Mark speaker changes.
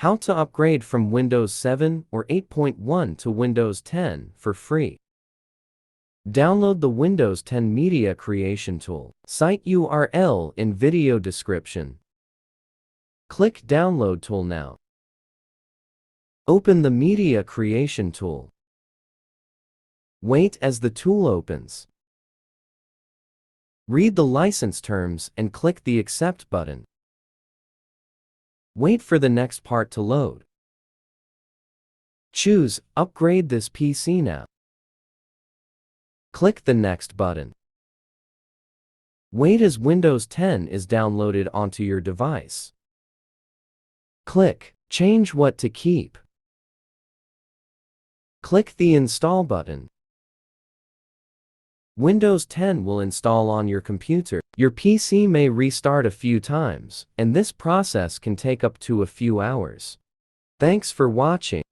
Speaker 1: How to upgrade from Windows 7 or 8.1 to Windows 10 for free. Download the Windows 10 Media Creation Tool. Site URL in video description. Click Download Tool now. Open the Media Creation Tool. Wait as the tool opens. Read the license terms and click the Accept button. Wait for the next part to load. Choose Upgrade this PC now. Click the Next button. Wait as Windows 10 is downloaded onto your device. Click Change what to keep. Click the Install button. Windows 10 will install on your computer. Your PC may restart a few times, and this process can take up to a few hours. Thanks for watching.